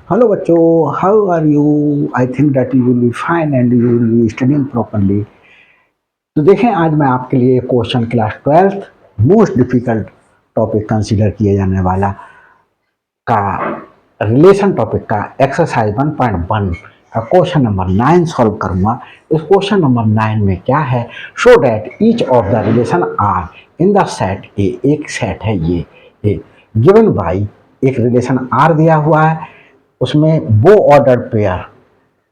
Hello बच्चों, how are you? I think that you will be fine and you will be studying properly. तो देखें, आज मैं आपके लिए question class 12th most difficult topic consider किए जाने वाला का रिलेशन टॉपिक का एक्सरसाइज 1.1 का क्वेश्चन नंबर 9 सॉल्व करूंगा। इस क्वेश्चन नंबर 9 में क्या है? Show that each of the relation R in the set A. एक सेट है ये गिवन बाई, एक रिलेशन आर दिया हुआ है, उसमें वो ऑर्डर पेयर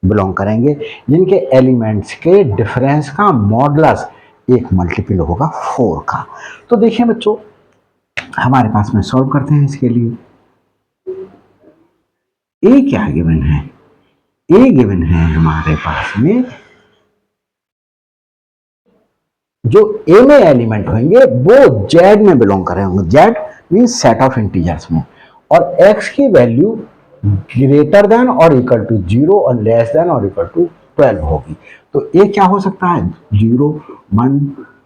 बिलोंग करेंगे जिनके एलिमेंट्स के डिफरेंस का मॉडुलस एक मल्टीपल होगा 4 का। तो देखिए बच्चों, हमारे पास में सॉल्व करते हैं इसके लिए। ए क्या गिवन है? ए गिवन है हमारे पास में, जो ए में एलिमेंट होंगे वो जेड में बिलोंग कर रहे होंगे। Z means set of integers में, और एक्स की वैल्यू ग्रेटर देन और इक्वल टू 0 और लेस देन और इक्वल टू 12 होगी। तो ए क्या हो सकता है? 0, 1,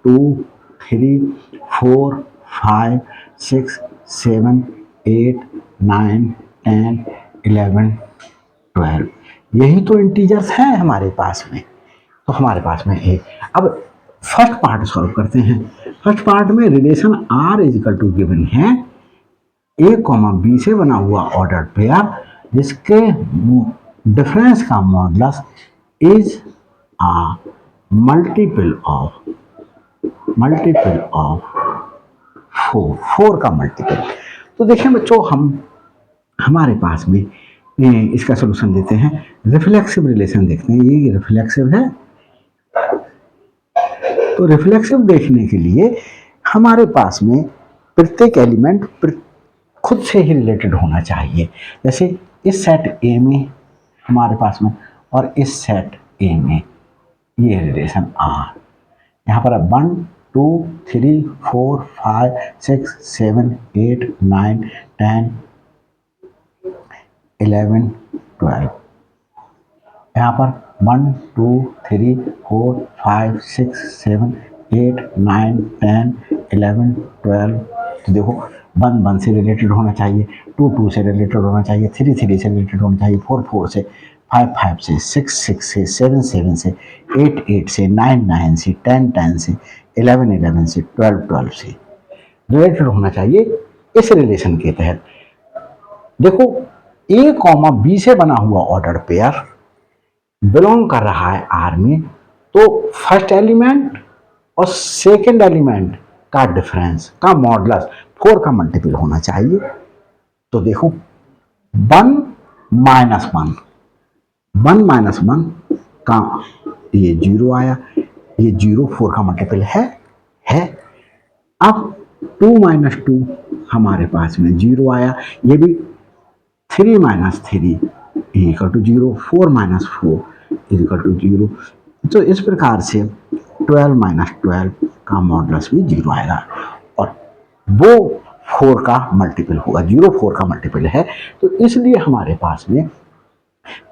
2, 3, 4, 5, 6, 7, 8, 9, 10, 11, 12। यही तो इंटीजर्स हैं हमारे पास में। तो हमारे पास में ए। अब फर्स्ट पार्ट सॉल्व करते हैं। फर्स्ट पार्ट में relation R is equal to given है ए कॉमा बी से बना हुआ ऑर्डर पेयर जिसके डिफरेंस का modulus is a multiple of 4 का मल्टीपल। तो देखें बच्चों, हमारे पास में इसका सोल्यूशन देते हैं। रिफ्लेक्सिव रिलेशन देखते हैं। ये रिफ्लेक्सिव है, तो रिफ्लेक्सिव देखने के लिए हमारे पास में प्रत्येक एलिमेंट खुद से ही रिलेटेड होना चाहिए। जैसे इस सेट ए में हमारे पास में और इस सेट ए में ये रिलेशन आर, यहाँ पर 1, 2, 3, 4, 5, 6, 7, 8, 9, 10, 11, 12। यहाँ पर 1, 2, 3, 4, 5, 6, 7, 8, 9, 10, 11, 12। तो देखो, 1, 1 से रिलेटेड होना चाहिए, 2, 2 से रिलेटेड होना चाहिए, 3, 3 से रिलेटेड होना चाहिए, 4, 4 से, 5, 5 से, 6, 6 से, 7, 7 से, 8, 8 से, 9, 9 से, 10, 10 से, 11, 11 से, 12, 12 से रिलेटेड होना चाहिए इस रिलेशन के तहत। देखो, ए कॉमा बी से बना हुआ ऑर्डर पेयर बिलोंग कर रहा है आर में, तो फर्स्ट एलिमेंट और सेकंड एलिमेंट का डिफरेंस का मॉडुलस 4 का मल्टीपल होना चाहिए। तो देखो, 1 माइनस 1, 1 माइनस 1 का ये 0 आया, ये 0 4 का मल्टीपल है। अब 2 माइनस 2 हमारे पास में 0 आया, ये भी 3 minus 3 equal to 0, 4 minus 4 equal to 0। तो इस प्रकार से 12 माइनस 12 का मॉडुलस भी 0 आएगा, और वो 4 का मल्टीपल होगा। 0 4 का मल्टीपल है, तो इसलिए हमारे पास में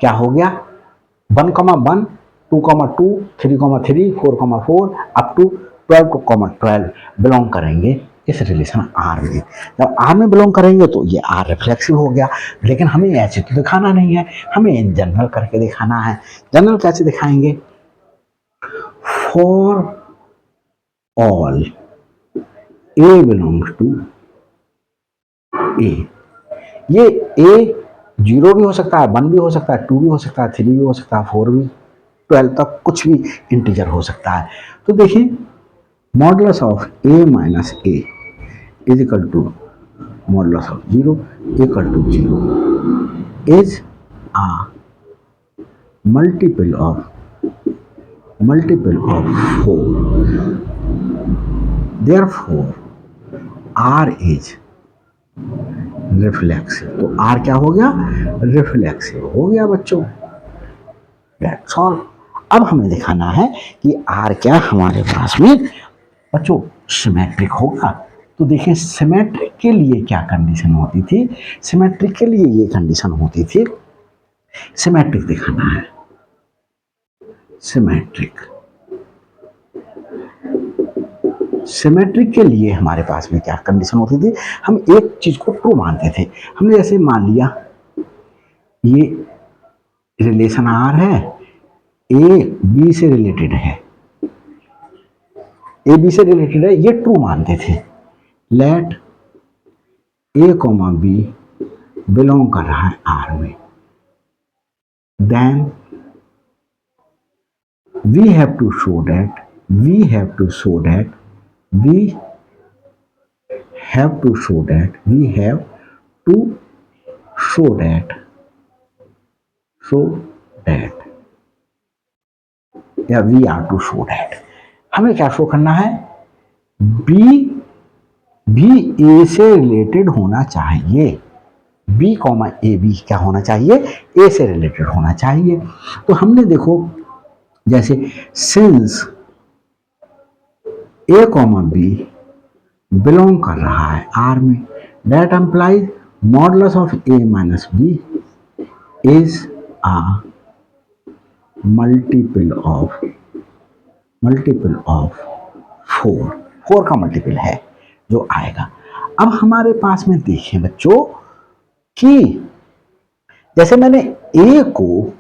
क्या हो गया? 1, 1, 2, 2, 3, 3, 4, 4 अप टू 12, 12 बिलोंग करेंगे इस रिलेशन आर में। जब आर में बिलोंग करेंगे तो ये आर रिफ्लेक्सिव हो गया, लेकिन हमें ऐसे तो दिखाना नहीं है, हमें इन जनरल करके दिखाना है। जनरल कैसे दिखाएंगे? For all A belongs to A. ये ए 0 भी हो सकता है, 1 भी हो सकता है, 2 भी हो सकता है, 3 भी हो सकता है, 4 भी, 12 तक कुछ भी इंटीजर हो सकता है। तो देखिए, modulus of A minus A is equal to modulus of 0 equal to 0 is a multiple of 4। Therefore R is reflexive. तो आर क्या हो गया? रिफ्लेक्सिव हो गया बच्चों। That's all. अब हमें दिखाना है कि आर क्या हमारे पास में बच्चों सिमेट्रिक होगा। तो देखिए, सिमेट्रिक के लिए क्या कंडीशन होती थी? सिमेट्रिक के लिए ये कंडीशन होती थी, सिमेट्रिक दिखाना है। सिमेट्रिक के लिए हमारे पास में क्या कंडीशन होती थी? हम एक चीज को ट्रू मानते थे। हमने जैसे मान लिया ये रिलेशन आर है, ए बी से रिलेटेड है, ए बी से रिलेटेड है, ये ट्रू मानते थे। Late A comma B belong कर रहा है आर में, then we have to show that we have to show that we have to show that we have to show that show that या we are to show that, हमें क्या show करना है, B भी ए से related होना चाहिए, B comma A B क्या होना चाहिए, ए से रिलेटेड होना चाहिए। तो हमने देखो जैसे since A comma B belong कर रहा है आर में, that implies modulus of A minus B is a multiple of four, four का मल्टीपल है जो आएगा। अब हमारे पास में देखें बच्चों कि जैसे मैंने ए को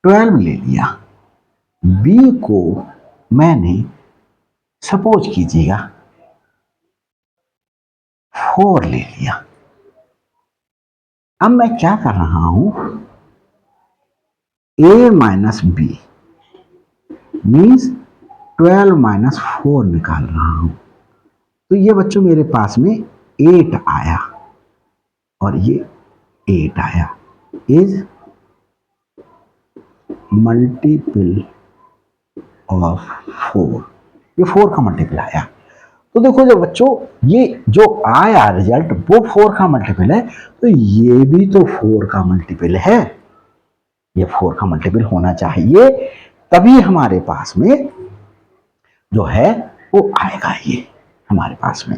12 ले लिया, बी को मैंने सपोज कीजिएगा 4 ले लिया। अब मैं क्या कर रहा हूं, ए माइनस बी मीन्स 12 माइनस 4 निकाल रहा हूं। तो ये बच्चों मेरे पास में 8 आया और ये 8 आया, इज मल्टीपल ऑफ 4, ये 4 का मल्टीपल आया। तो देखो जो बच्चों ये जो आया रिजल्ट वो 4 का मल्टीपल है, तो ये भी तो 4 का मल्टीपल है, ये 4 का मल्टीपल होना चाहिए, तभी हमारे पास में जो है वो आएगा। ये हमारे पास में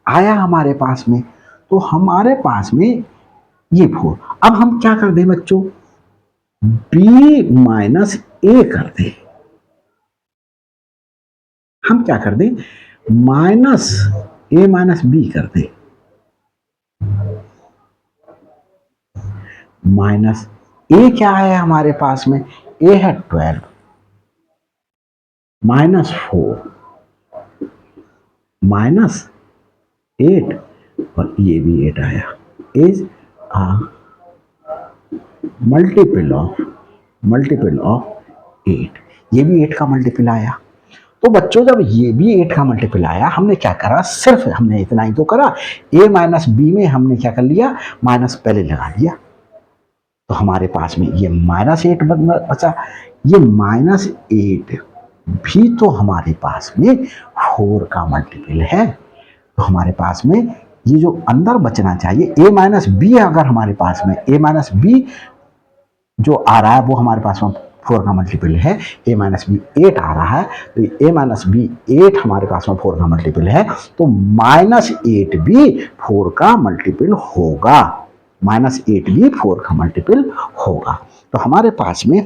आया, हमारे पास में, तो हमारे पास में ये 4। अब हम क्या कर दें बच्चों, बी माइनस ए कर दें, हम क्या कर दें, माइनस ए माइनस बी कर दें, माइनस ए क्या है हमारे पास में, ए है 12 माइनस 4 माइनस 8 और ये भी 8 आया, इज अ मल्टीपल ऑफ 8, ये भी 8 का मल्टीपल आया। तो बच्चों जब ये भी 8 का मल्टीपल आया, हमने क्या करा, सिर्फ हमने इतना ही तो करा, a माइनस बी में हमने क्या कर लिया, माइनस पहले लगा लिया, तो हमारे पास में ये -8 बचा। ये -8 भी तो हमारे पास में 4 का मल्टीपल है, तो हमारे पास में ये जो अंदर बचना चाहिए a माइनस बी, अगर हमारे पास में a माइनस बी जो आ रहा है वो हमारे पास में 4 का मल्टीपल है, a माइनस बी 8 आ रहा है, तो a माइनस बी 8 हमारे पास में 4 का मल्टीपल है, तो -8 भी 4 का मल्टीपल होगा, -8 भी 4 का मल्टीपल होगा। तो हमारे पास में,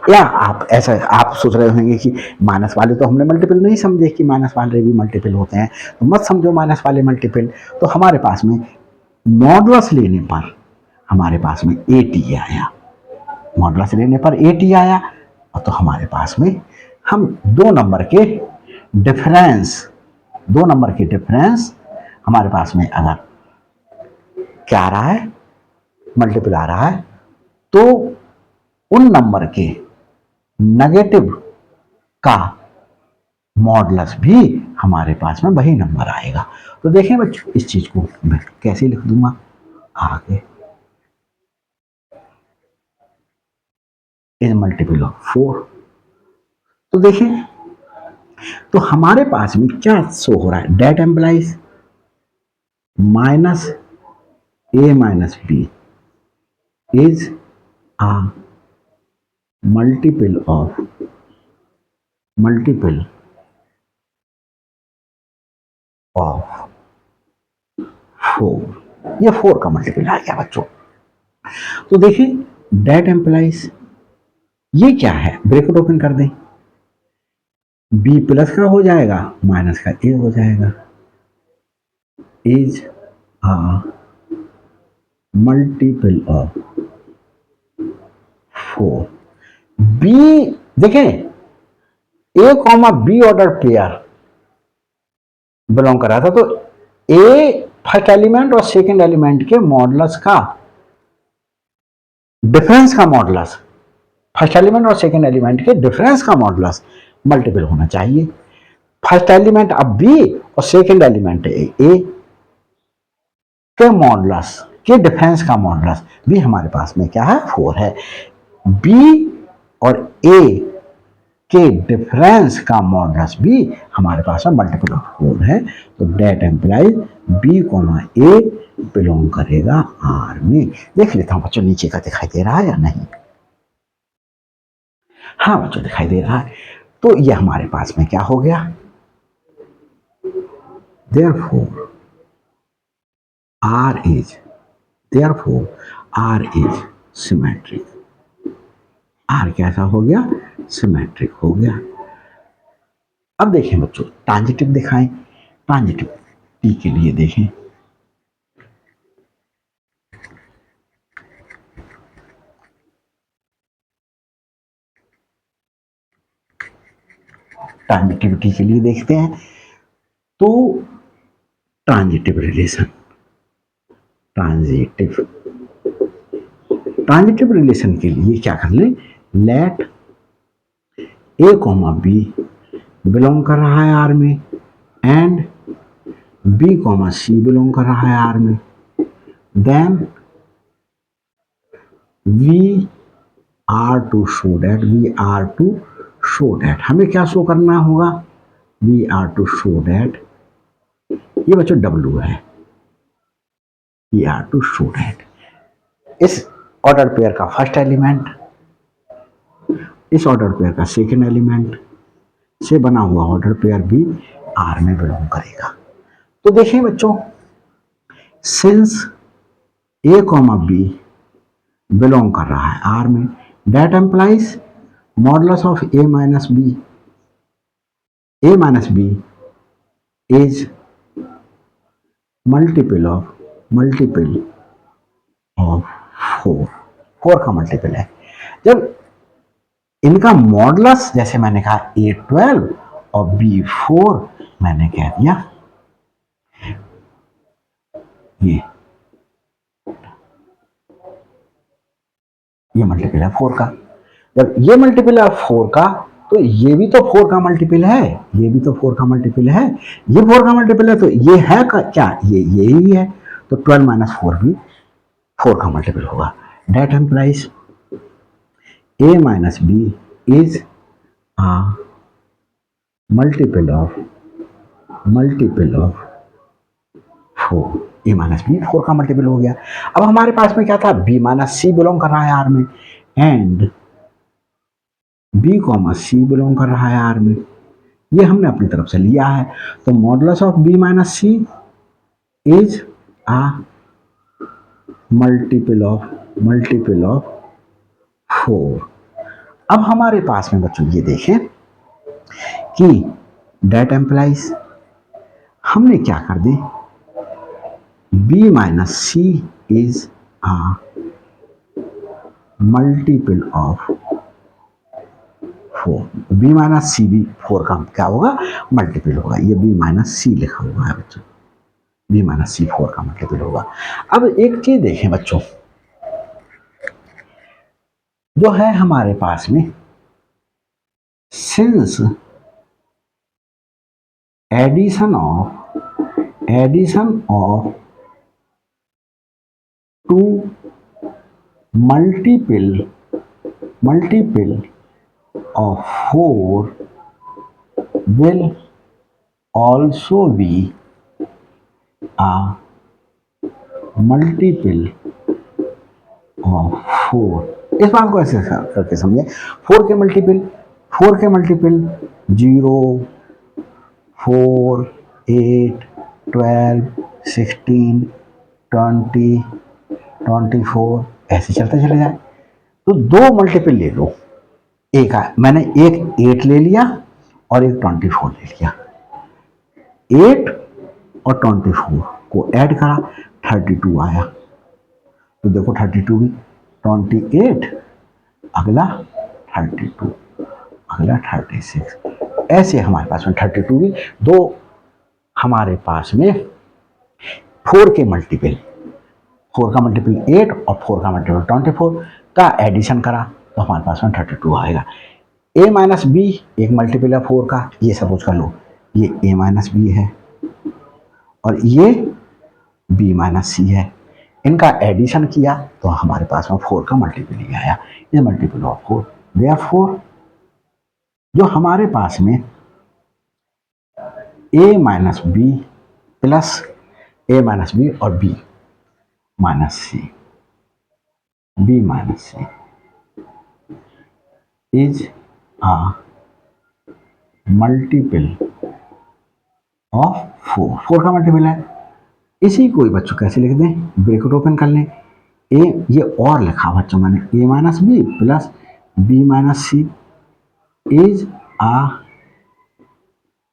या आप ऐसा आप सोच रहे होंगे कि माइनस वाले तो हमने मल्टीपल नहीं समझे कि माइनस वाले भी मल्टीपल होते हैं, तो मत समझो माइनस वाले मल्टीपल। तो हमारे पास में मॉडुलस लेने पर हमारे पास में 80 आया, मॉडुलस लेने पर 80 आया, तो हमारे पास में हम दो नंबर के डिफरेंस हमारे पास में अगर क्या आ रहा है, मल्टीपल आ रहा है, तो उन नंबर के नेगेटिव का मॉडुलस भी हमारे पास में वही नंबर आएगा। तो देखें बच्चों, इस चीज को मैं कैसे लिख दूंगा आगे, इज मल्टीपल ऑफ 4। तो देखिए, तो हमारे पास में क्या शो हो रहा है, that implies minus A minus B is a multiple of 4, ये 4 का मल्टीपल आ गया बच्चों। तो देखिए डेट एम्प्लाइज ये क्या है, ब्रैकेट ओपन कर दें, बी प्लस का हो जाएगा, माइनस का ए हो जाएगा, is a multiple of 4। B देखें, A comma B order pair belong कर रहा था, तो ए फर्स्ट एलिमेंट और सेकंड एलिमेंट के मॉडुलस का डिफरेंस का मॉडुलस, फर्स्ट एलिमेंट और सेकंड एलिमेंट के डिफरेंस का मॉडुलस मल्टीपल होना चाहिए। फर्स्ट एलिमेंट अब बी और सेकंड एलिमेंट ए के मॉडुलस के डिफरेंस का मॉडुलस भी हमारे पास में क्या है, 4 है। बी और ए के डिफरेंस का मॉडुलस भी हमारे पास में मल्टीपल ऑफ 4 है। तो that implies B comma A belong करेगा आर में। देख लेता हूं बच्चों नीचे का दिखाई दे रहा है या नहीं। हाँ बच्चों दिखाई दे रहा है। तो ये हमारे पास में क्या हो गया, therefore R is symmetric। R कैसा हो गया, सिमेट्रिक हो गया। अब देखें बच्चों ट्रांजिटिव दिखाएं, ट्रांजिटिव टी के लिए देखें, ट्रांजिटिविटी के लिए देखते हैं। तो ट्रांजिटिव रिलेशन, ट्रांजिटिव रिलेशन के लिए क्या कर लें, let A comma B belong कर रहा है आर में and B comma C belong कर रहा है आर में, then we are to show that हमें क्या शो करना होगा, we are to show that, ये बच्चों डब्ल्यू है, we are to show that इस ऑर्डर पेयर का फर्स्ट एलिमेंट इस ऑर्डर पेयर का सेकेंड एलिमेंट से बना हुआ ऑर्डर पेयर भी आर में बिलोंग करेगा। तो देखिए बच्चों, since A comma B belong कर रहा है आर में, that implies modulus of A minus B is multiple of 4 का मल्टीपल है। जब इनका मॉडुलस जैसे मैंने कहा A12 और B4 मैंने कह दिया ये मल्टीपल है 4 का। जब ये मल्टीपल है 4 का तो ये भी तो 4 का मल्टीपल है, ये भी तो 4 का मल्टीपल है, ये 4 का मल्टीपल है, तो ये है क्या, ये ही है। तो 12 माइनस 4 भी 4 का मल्टीपल होगा। That implies A minus B is a multiple of 4। A minus B 4 का मल्टीपल हो गया। अब हमारे पास में क्या था, बी माइनस सी बिलोंग कर रहा है आर में and B comma C belong कर रहा है आर में, ये हमने अपनी तरफ से लिया है। तो modulus of B minus C is a multiple of 4। अब हमारे पास में बच्चों ये देखें कि दैट एम्प्लाइज हमने क्या कर दी, B minus C is a multiple of 4। B minus C भी 4 का क्या होगा, मल्टीपल होगा। ये बी माइनस सी लिखा हुआ है बच्चों, बी माइनस सी 4 का मल्टीपल होगा। अब एक चीज देखें बच्चों, जो है हमारे पास में since addition of two multiple of 4 will also be a multiple of 4। इस बात को ऐसे करके समझे, 4 के मल्टीपल 0, 4, 8, 12, 16, 20, 24 ऐसे चलते चले जाए। तो 2 मल्टीपल ले लो, एक मैंने एक 8 ले लिया और एक 24 ले लिया, 8 और 24 को ऐड करा 32 आया। तो देखो 32 भी 28, अगला 32, अगला 36, ऐसे हमारे पास में 32 भी दो हमारे पास में 4 के मल्टीपल, 4 का मल्टीपल 8 और 4 का मल्टीपल 24 का एडिशन करा तो हमारे पास में 32 आएगा। a माइनस बी एक मल्टीपल है 4 का, ये सपोज कर लो ये a माइनस बी है और ये b माइनस सी है, इनका एडिशन किया तो हमारे पास में 4 का मल्टीपल ही आया, ये मल्टीपल ऑफ 4। देयरफॉर जो हमारे पास में a minus B plus a minus B और b minus C, b minus C is a multiple of 4, 4 का मल्टीपल है। इसी को बच्चों कैसे लिख दें, ब्रैकेट ओपन कर लें, ए ये और लिखा बच्चों मैंने a minus B plus b minus C is a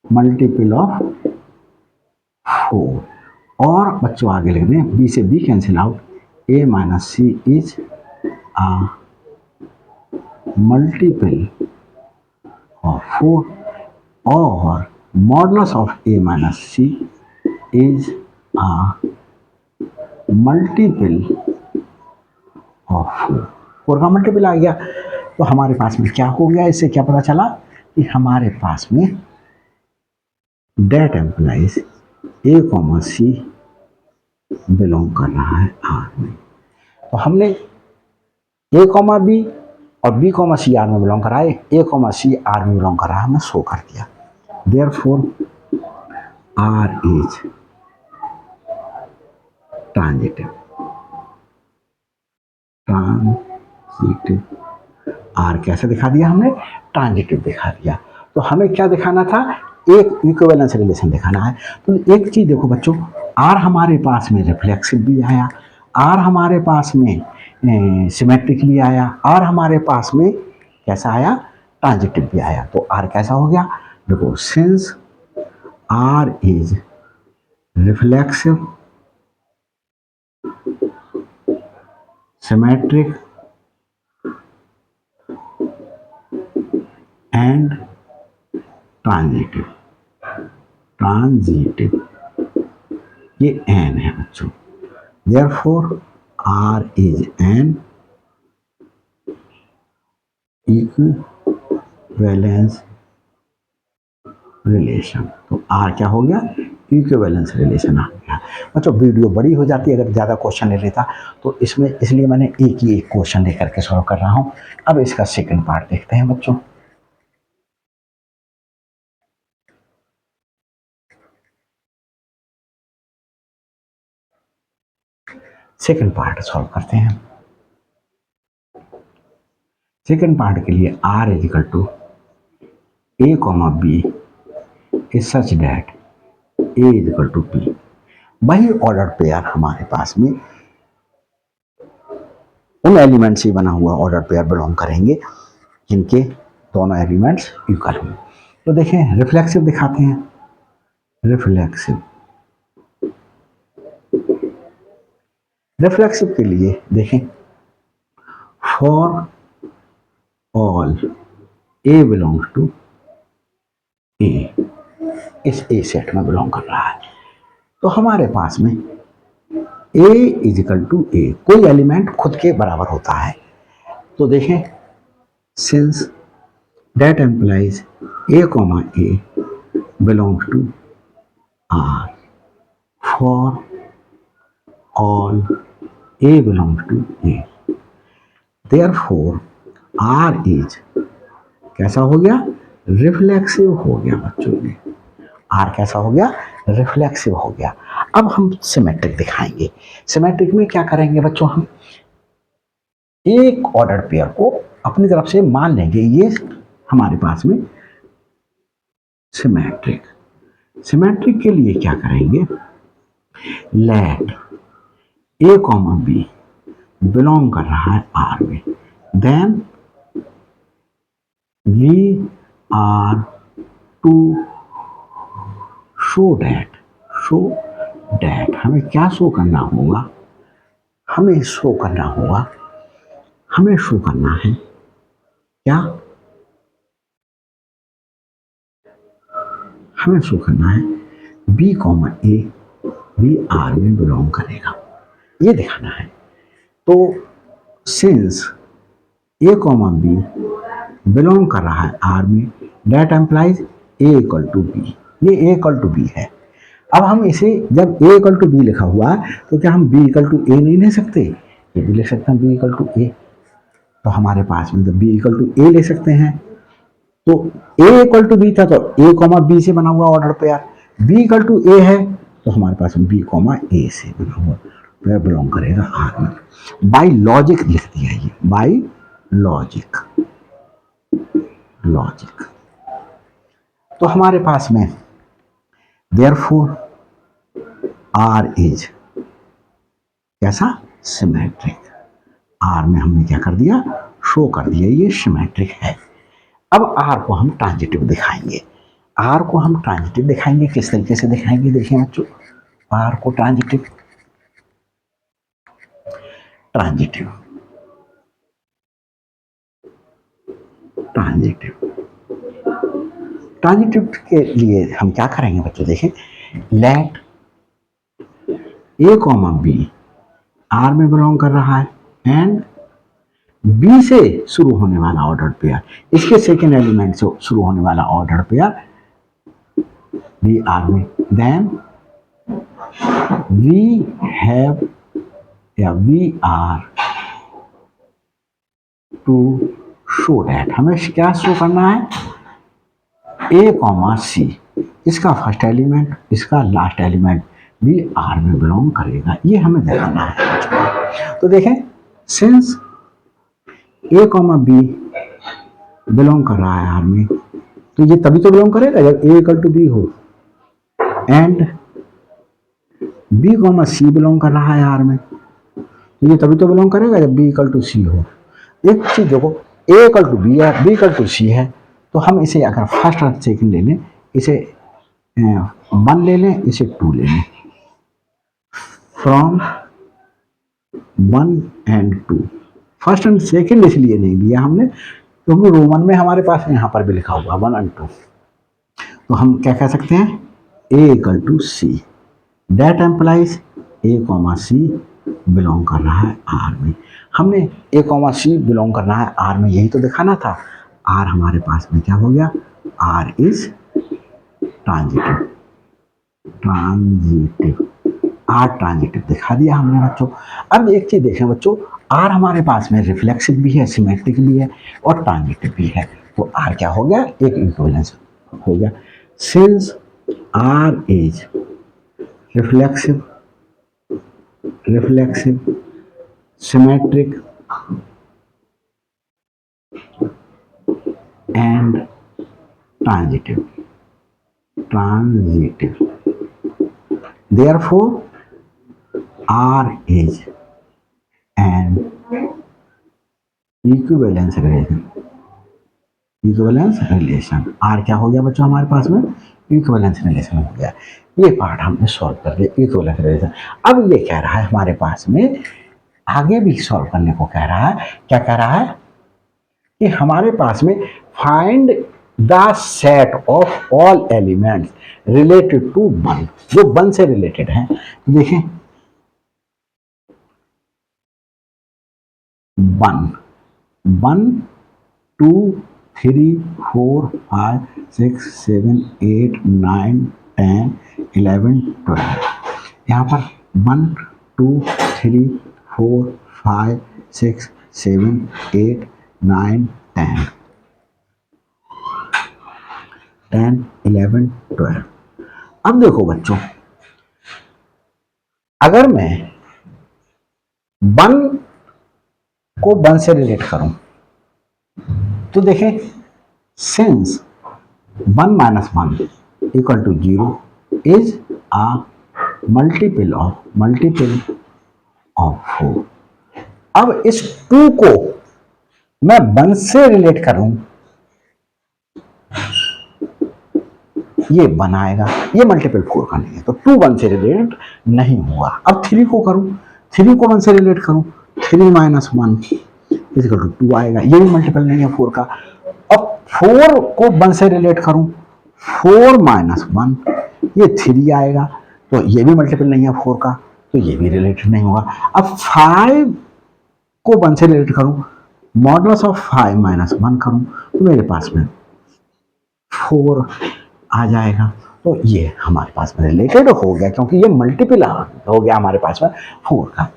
multiple of 4, और बच्चों आगे लिख दें b से b cancel out, a minus C is a multiple of 4 और modulus of a minus C is a multiple of 4, 4 का multiple आ गया तो हमारे पास में क्या हो गया, इससे क्या पता चला कि हमारे पास में that implies a comma C belong कर रहा है आर में। तो हमने a कॉमा बी और b कॉमा सी आर में बिलोंग कराए, a कॉमा सी आर में बिलोंग कर रहा है, हमने शो कर दिया। Therefore R is transitive, transitive R कैसे दिखा दिया हमने, ट्रांजिटिव दिखा दिया। तो हमें क्या दिखाना था, एक इक्विवेलेंस रिलेशन दिखाना है। तो एक चीज देखो बच्चों, आर हमारे पास में रिफ्लेक्सिव भी आया, आर हमारे पास में सिमेट्रिकली आया, आर हमारे पास में कैसा आया, ट्रांजिटिव भी आया। तो आर कैसा हो गया, देखो since R is reflexive, symmetric and transitive, transitive ये एन है बच्चों, therefore R is an equivalence relation. तो आर क्या हो गया, इक्विवेलेंस रिलेशन आ गया। बच्चों वीडियो बड़ी हो जाती है अगर ज़्यादा क्वेश्चन ले लेता, तो इसमें इसलिए मैंने एक ही एक क्वेश्चन लेकर के सॉल्व कर रहा हूँ। अब इसका सेकंड पार्ट देखते हैं बच्चों। सेकंड पार्ट सॉल्व करते हैं। सेकंड पार्ट के लिए R is equal to A comma B is such that A is equal to B. वही ऑर्डर पेयर हमारे पास में उन एलिमेंट से बना हुआ ऑर्डर पेयर बिलोंग करेंगे जिनके दोनों एलिमेंट्स इक्वल हों। तो देखें रिफ्लेक्सिव दिखाते हैं, रिफ्लेक्सिव, रिफ्लेक्सिव के लिए देखें for all A belongs to A, इस ए सेट में बिलोंग कर रहा है। तो हमारे पास में A is equal to A, कोई एलिमेंट खुद के बराबर होता है। तो देखें since that implies A comma A belongs to R for all A belongs to A, therefore R is कैसा हो गया, रिफ्लेक्सिव हो गया बच्चों ने। आर कैसा हो गया, रिफ्लेक्सिव हो गया। अब हम सिमेट्रिक दिखाएंगे। सिमेट्रिक में क्या करेंगे बच्चों, हम एक ऑर्डर पेयर को अपनी तरफ से मान लेंगे, ये हमारे पास में सिमेट्रिक। सिमेट्रिक के लिए क्या करेंगे, let A comma B belong कर रहा है आर में, then we are to show that हमें क्या शो करना होगा, हमें शो करना होगा, हमें शो करना है क्या, हमें शो करना है B comma A B R में बिलोंग करेगा, ये दिखाना है। तो since A comma B belong कर रहा है आर में, that implies A equal to B, ये ए इक्वल टू बी है। अब हम इसे जब ए इक्वल टू बी लिखा हुआ है तो क्या हम बी इक्वल टू ए नहीं ले सकते, ये भी लिख सकते हैं बी इक्वल टू ए। तो हमारे पास में जब बी इक्वल टू ए ले सकते हैं, तो ए इक्वल टू बी था तो ए कॉमा बी से बना हुआ order pair, B equal to A है तो हमारे पास बी कॉमा ए से बना हुआ पेयर बिलोंग करेगा आर में। बाई लॉजिक लिख दिया ये, बाई लॉजिक, लॉजिक। तो हमारे पास में देयरफॉर आर इज कैसा, सिमेट्रिक। आर में हमने क्या कर दिया, शो कर दिया ये सिमेट्रिक है। अब आर को हम ट्रांजिटिव दिखाएंगे, आर को हम ट्रांजिटिव दिखाएंगे, किस तरीके से दिखाएंगे देखिए बच्चों, आर को ट्रांजिटिव, ट्रांजिटिव, ट्रांजिटिव, ट्रांजिटिव के लिए हम क्या करेंगे बच्चों, देखें let A comma B R में बिलोंग कर रहा है एंड बी से शुरू होने वाला ऑर्डर पेयर, इसके सेकेंड एलिमेंट से शुरू होने वाला ऑर्डर पेयर बी आर में, देन वी हैव या we are to show that, हमें क्या शो करना है, ए कॉमा सी, इसका फर्स्ट एलिमेंट इसका लास्ट एलिमेंट बी आर में बिलोंग करेगा, ये हमें दिखाना है। तो देखें since A comma B belong कर रहा है आर में, तो ये तभी तो बिलोंग करेगा जब ए इक्वल टू बी हो, and B comma C belong कर रहा है आर में, तो ये तभी तो बिलोंग करेगा जब बी इक्वल टू सी हो। एक चीज देखो, ए इक्वल टू बी है, बी इक्वल टू सी है, तो हम इसे अगर फर्स्ट और सेकेंड ले लें, इसे 1 ले लें, इसे 2 ले लें, from 1 and 2, first and second इसलिए नहीं लिया हमने क्योंकि रोमन में हमारे पास यहाँ पर भी लिखा हुआ 1 एंड 2, तो हम क्या कह सकते हैं, A equal to C, that implies A comma C belong कर रहा है आर में। हमने ए कॉमा सी बिलोंग करना है आर में, यही तो दिखाना था। आर हमारे पास में क्या हो गया, R is transitive, transitive, R transitive दिखा दिया हमने बच्चों। अब एक चीज देखें बच्चों, आर हमारे पास में रिफ्लेक्सिव भी है, सिमेट्रिक भी है और ट्रांजिटिव भी है, तो आर क्या हो गया, एक इक्विवेलेंस हो गया। Since R is reflexive, reflexive, symmetric and transitive, transitive, therefore R is an equivalence relation, equivalence relation, R क्या हो गया बच्चों हमारे पास में, equivalence relation हो गया। ये पार्ट हमने सॉल्व कर दिया, equivalence relation। अब ये कह रहा है हमारे पास में, आगे भी सॉल्व करने को कह रहा है, क्या कह रहा है कि हमारे पास में find the set of all elements related to 1, जो 1 से रिलेटेड है। देखें 1, 1 2 3 4 5 6 7 8 9 10 11 12, यहाँ पर 1 2 3 4 5 6 7 8 9 10 10 11 12। अब देखो बच्चों, अगर मैं 1 को 1 से रिलेट करूं तो देखें since 1 minus 1 equal to 0 is a multiple of 4। अब इस 2 को मैं 1 से रिलेट करूं, ये बनाएगा, ये मल्टीपल 4 का नहीं है, तो 2 1 से रिलेट नहीं हुआ। अब 3 को करूं, 3 को 1 से रिलेट करूं, 3 माइनस 1 इजिकल टू 2 आएगा, ये भी मल्टीपल नहीं है 4 का। अब 4 को 1 से रिलेट करूं, 4 माइनस 1 ये 3 आएगा, तो ये भी मल्टीपल नहीं है 4 का, तो ये भी रिलेटेड नहीं होगा। अब 5 को 1 से रिलेट करूं, मॉडुलस ऑफ 5 माइनस 1 करूं, तो मेरे पास में 4 आ जाएगा। तो ये हमारे पास में रिलेटेड हो गया, क्योंकि ये मल्टीपल हो गया हमारे पास में 4 का।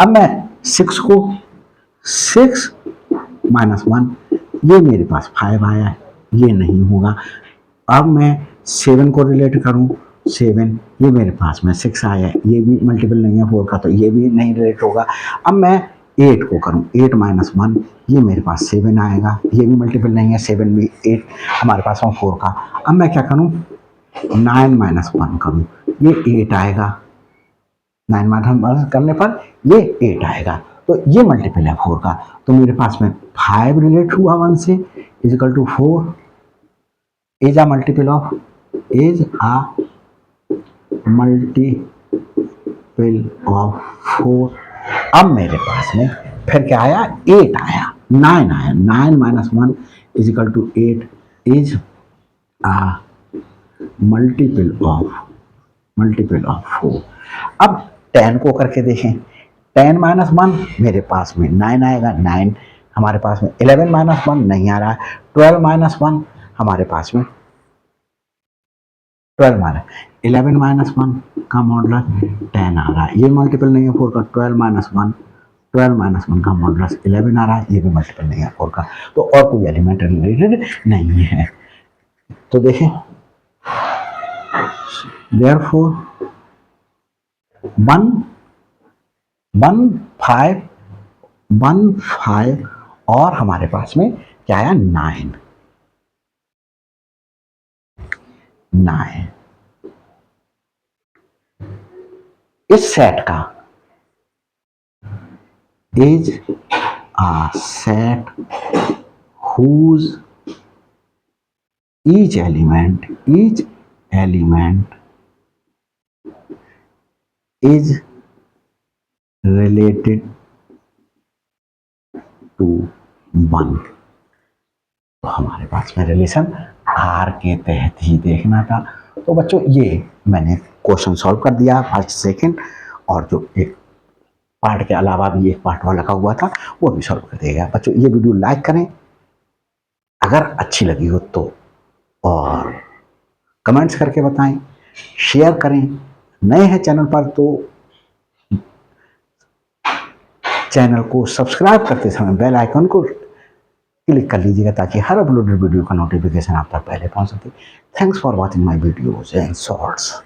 अब मैं 6 को 6 माइनस 1 ये मेरे पास 5 आया, ये नहीं होगा। अब मैं 7 को रिलेट करूं, 7 ये मेरे पास में 6 आया, ये भी मल्टीपल नहीं है 4 का, तो ये भी नहीं रिलेट होगा। अब मैं 8 को करूं, 8 माइनस 1 ये मेरे पास 7 आएगा, ये भी मल्टीपल नहीं है, 7 भी 8 हमारे पास में 4 का। अब मैं क्या करूं, 9 माइनस 1 करूं, ये 8 आएगा, 9 माइनस करने पर ये 8 आएगा, तो ये मल्टीपल है 4 का। तो मेरे पास में 5 रिलेट हुआ 1 से, is equal to 4 is a multiple of multiple of 4। अब मेरे पास में फिर क्या आया, 8 आया, 9 आया, 9 minus 1 is equal to 8 is a multiple of 4। अब 10 को करके देखें, 10 माइनस 1 मेरे पास में 9 आएगा, 9 हमारे पास में, 11 माइनस 1 नहीं आ रहा है, 12 माइनस 1 हमारे पास में, 12 माइनस 11 माइनस 1 का मॉडुलस 10 आ रहा है, ये मल्टीपल नहीं है 4 का। 12 माइनस 1 का मॉडुलस 11 आ रहा है, ये भी मल्टीपल नहीं है 4 का। तो और कोई एलिमेंट रिलेटेड नहीं है। तो देखें, therefore 1 5 और हमारे पास में क्या आया, 9 इस सेट का is a set whose each element is related to 1। तो हमारे पास में रिलेशन आर के तहत ही देखना था। तो बच्चों ये मैंने क्वेश्चन सॉल्व कर दिया फर्स्ट सेकंड, और जो एक पार्ट के अलावा भी एक पार्ट वाला लगा हुआ था वो भी सॉल्व कर देगा। बच्चों ये वीडियो लाइक करें अगर अच्छी लगी हो तो, और कमेंट्स करके बताएं, शेयर करें। नए हैं चैनल पर तो चैनल को सब्सक्राइब करते समय बेल आइकन को क्लिक कर लीजिएगा, ताकि हर अपलोडेड वीडियो का नोटिफिकेशन आप तक पहले पहुंच सके। Thanks for watching my videos and shorts.